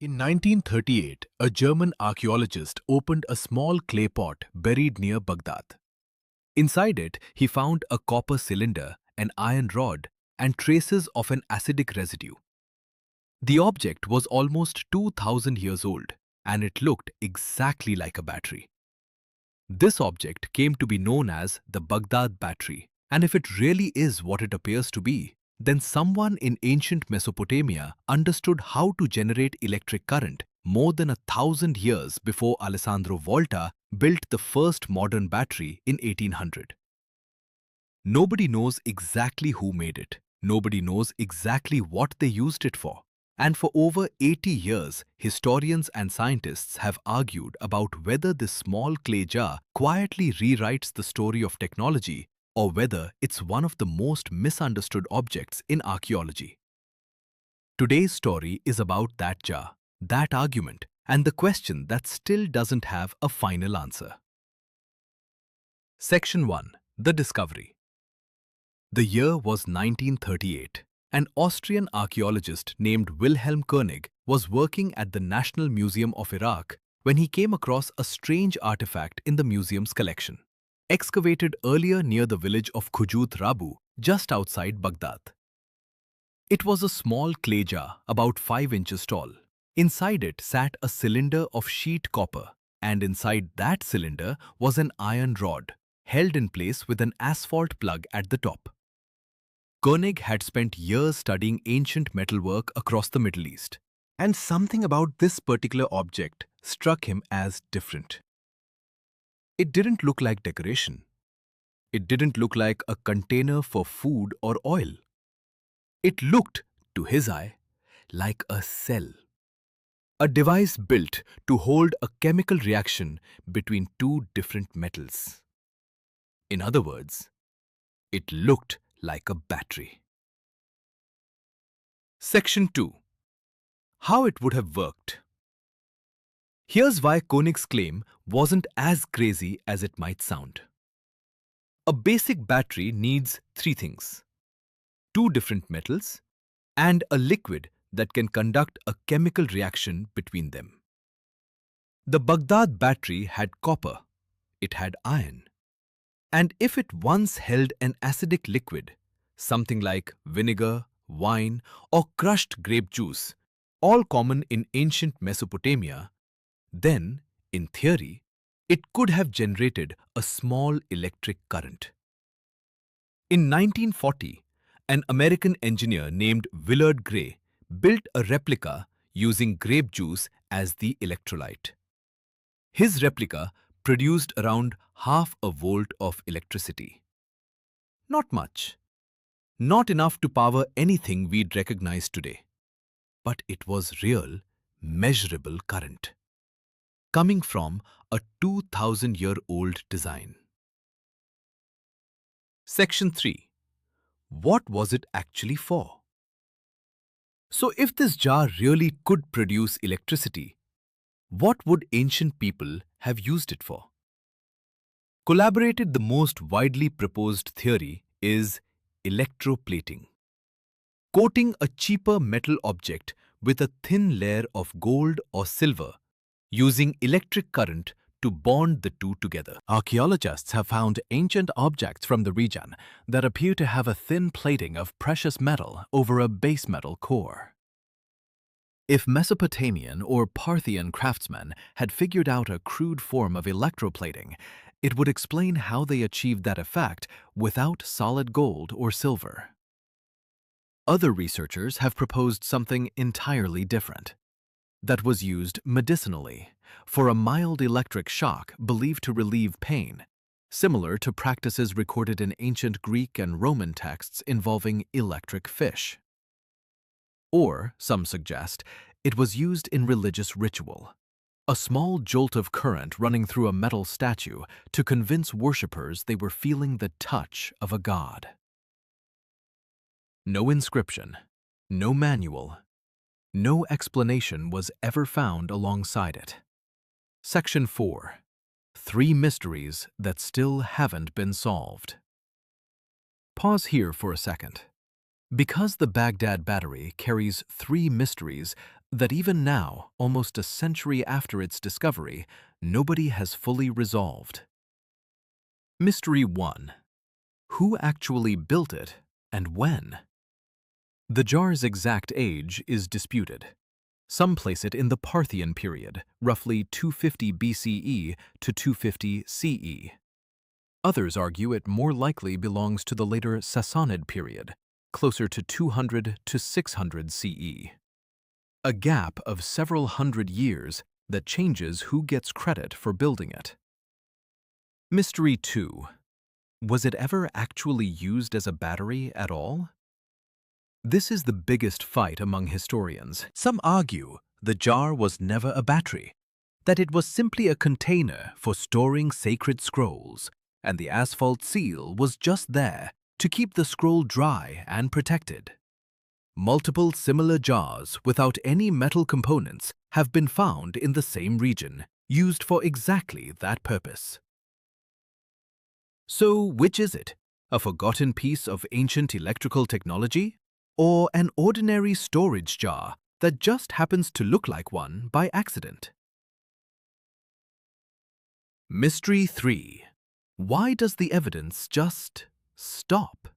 In 1938, a German archaeologist opened a small clay pot buried near Baghdad. Inside it, he found a copper cylinder, an iron rod, and traces of an acidic residue. The object was almost 2000 years old, and it looked exactly like a battery. This object came to be known as the Baghdad Battery, and if it really is what it appears to be, then someone in ancient Mesopotamia understood how to generate electric current more than 1000 years before Alessandro Volta built the first modern battery in 1800. Nobody knows exactly who made it. Nobody knows exactly what they used it for. And for over 80 years, historians and scientists have argued about whether this small clay jar quietly rewrites the story of technology or whether it's one of the most misunderstood objects in archaeology. Today's story is about that jar, that argument, and the question that still doesn't have a final answer. Section 1. The Discovery. The year was 1938. An Austrian archaeologist named Wilhelm Koenig was working at the National Museum of Iraq when he came across a strange artifact in the museum's collection, excavated earlier near the village of Khujut Rabu, just outside Baghdad. It was a small clay jar about 5 inches tall. Inside it sat a cylinder of sheet copper, and inside that cylinder was an iron rod, held in place with an asphalt plug at the top. Koenig had spent years studying ancient metalwork across the Middle East, and something about this particular object struck him as different. It didn't look like decoration. It didn't look like a container for food or oil. It looked, to his eye, like a cell. A device built to hold a chemical reaction between two different metals. In other words, it looked like a battery. Section 2. How it would have worked. Here's why Koenig's claim wasn't as crazy as it might sound. A basic battery needs 3 things: 2 different metals and a liquid that can conduct a chemical reaction between them. The Baghdad battery had copper, it had iron. And if it once held an acidic liquid, something like vinegar, wine, or crushed grape juice, all common in ancient Mesopotamia, then, in theory, it could have generated a small electric current. In 1940, an American engineer named Willard Gray built a replica using grape juice as the electrolyte. His replica produced around half a volt of electricity. Not much. Not enough to power anything we'd recognize today. But it was real, measurable current, coming from a 2000-year-old design. Section 3. What was it actually for? So if this jar really could produce electricity, what would ancient people have used it for? The most widely proposed theory is electroplating. Coating a cheaper metal object with a thin layer of gold or silver, using electric current to bond the two together. Archaeologists have found ancient objects from the region that appear to have a thin plating of precious metal over a base metal core. If Mesopotamian or Parthian craftsmen had figured out a crude form of electroplating, it would explain how they achieved that effect without solid gold or silver. Other researchers have proposed something entirely different that was used medicinally for a mild electric shock believed to relieve pain, similar to practices recorded in ancient Greek and Roman texts involving electric fish. Or, some suggest, it was used in religious ritual. A small jolt of current running through a metal statue to convince worshippers they were feeling the touch of a god. No inscription, no manual, no explanation was ever found alongside it. Section 4. 3 mysteries that still haven't been solved. Pause here for a second. Because the Baghdad Battery carries 3 mysteries, that even now, almost a century after its discovery, nobody has fully resolved. Mystery 1. Who actually built it and when? The jar's exact age is disputed. Some place it in the Parthian period, roughly 250 BCE to 250 CE. Others argue it more likely belongs to the later Sassanid period, closer to 200 to 600 CE. A gap of several hundred years that changes who gets credit for building it. Mystery 2. Was it ever actually used as a battery at all? This is the biggest fight among historians. Some argue the jar was never a battery, that it was simply a container for storing sacred scrolls, and the asphalt seal was just there to keep the scroll dry and protected. Multiple similar jars without any metal components have been found in the same region, used for exactly that purpose. So, which is it? A forgotten piece of ancient electrical technology? Or an ordinary storage jar that just happens to look like one by accident? Mystery 3. Why does the evidence just stop?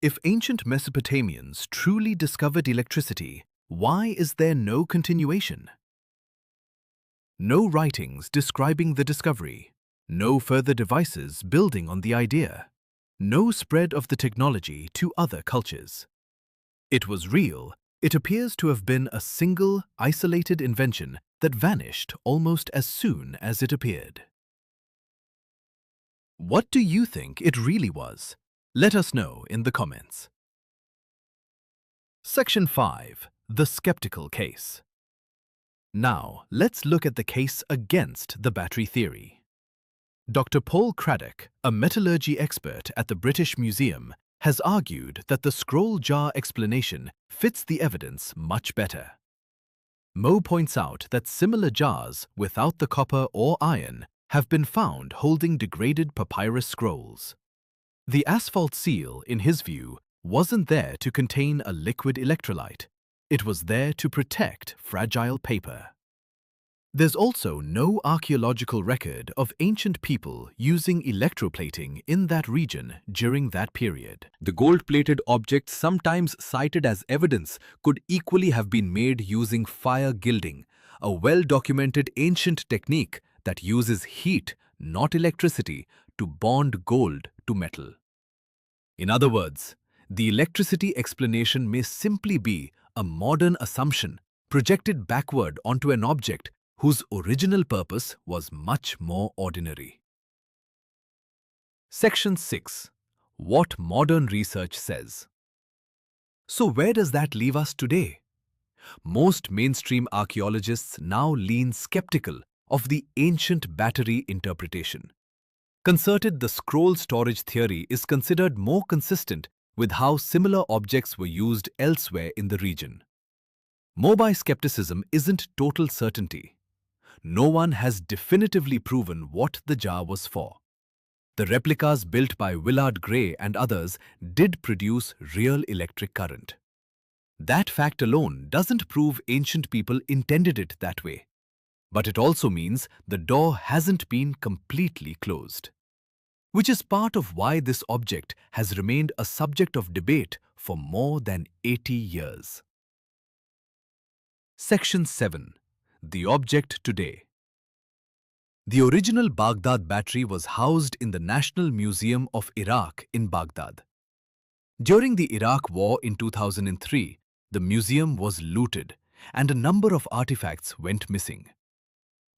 If ancient Mesopotamians truly discovered electricity, why is there no continuation? No writings describing the discovery, no further devices building on the idea, no spread of the technology to other cultures. It was real. It appears to have been a single, isolated invention that vanished almost as soon as it appeared. What do you think it really was? Let us know in the comments. Section 5. The Skeptical Case. Now, let's look at the case against the battery theory. Dr. Paul Craddock, a metallurgy expert at the British Museum, has argued that the scroll jar explanation fits the evidence much better. Mo points out that similar jars without the copper or iron have been found holding degraded papyrus scrolls. The asphalt seal, in his view, wasn't there to contain a liquid electrolyte. It was there to protect fragile paper. There's also no archaeological record of ancient people using electroplating in that region during that period. The gold-plated objects sometimes cited as evidence could equally have been made using fire gilding, a well-documented ancient technique that uses heat, not electricity, to bond gold to metal. In other words, the electricity explanation may simply be a modern assumption projected backward onto an object whose original purpose was much more ordinary. Section 6. What modern research says. So where does that leave us today? Most mainstream archaeologists now lean skeptical of the ancient battery interpretation. Concerted, the scroll storage theory is considered more consistent with how similar objects were used elsewhere in the region. More by skepticism isn't total certainty. No one has definitively proven what the jar was for. The replicas built by Willard Gray and others did produce real electric current. That fact alone doesn't prove ancient people intended it that way. But it also means the door hasn't been completely closed. Which is part of why this object has remained a subject of debate for more than 80 years. Section 7. The object today. The original Baghdad Battery was housed in the National Museum of Iraq in Baghdad. During the Iraq War in 2003, the museum was looted and a number of artifacts went missing.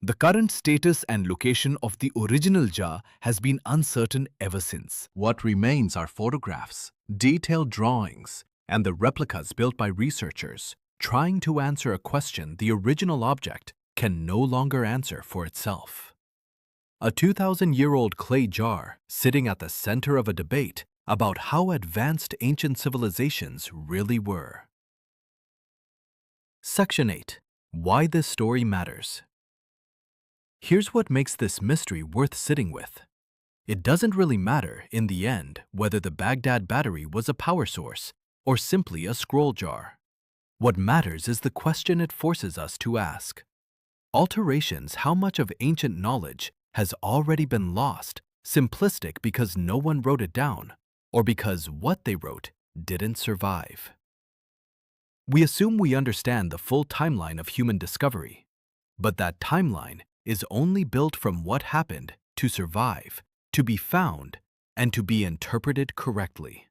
The current status and location of the original jar has been uncertain ever since. What remains are photographs, detailed drawings, and the replicas built by researchers trying to answer a question the original object can no longer answer for itself. A 2,000-year-old clay jar sitting at the center of a debate about how advanced ancient civilizations really were. Section 8. Why this story matters. Here's what makes this mystery worth sitting with. It doesn't really matter, in the end, whether the Baghdad Battery was a power source or simply a scroll jar. What matters is the question it forces us to ask. Alterations: how much of ancient knowledge has already been lost, simplistic because no one wrote it down, or because what they wrote didn't survive? We assume we understand the full timeline of human discovery, but that timeline is only built from what happened to survive, to be found, and to be interpreted correctly.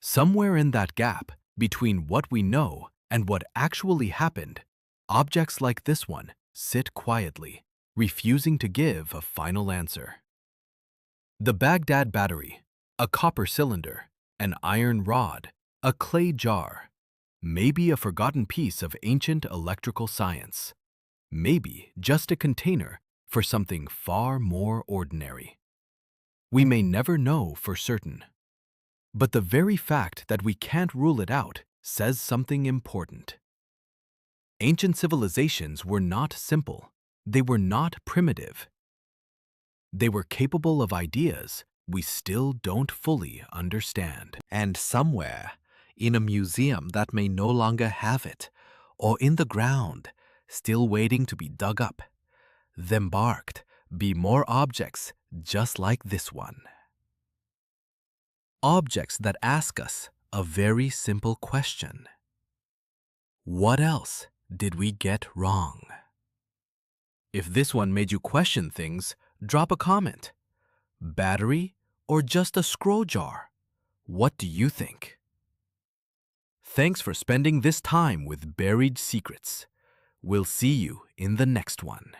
Somewhere in that gap between what we know and what actually happened, objects like this one sit quietly, refusing to give a final answer. The Baghdad Battery, a copper cylinder, an iron rod, a clay jar, maybe a forgotten piece of ancient electrical science, maybe just a container for something far more ordinary. We may never know for certain, but the very fact that we can't rule it out says something important. Ancient civilizations were not simple. They were not primitive. They were capable of ideas we still don't fully understand. And somewhere, in a museum that may no longer have it, or in the ground, still waiting to be dug up, embarked be more objects just like this one. Objects that ask us a very simple question. What else did we get wrong? If this one made you question things, drop a comment. Battery or just a scroll jar? What do you think? Thanks for spending this time with Buried Secrets. We'll see you in the next one.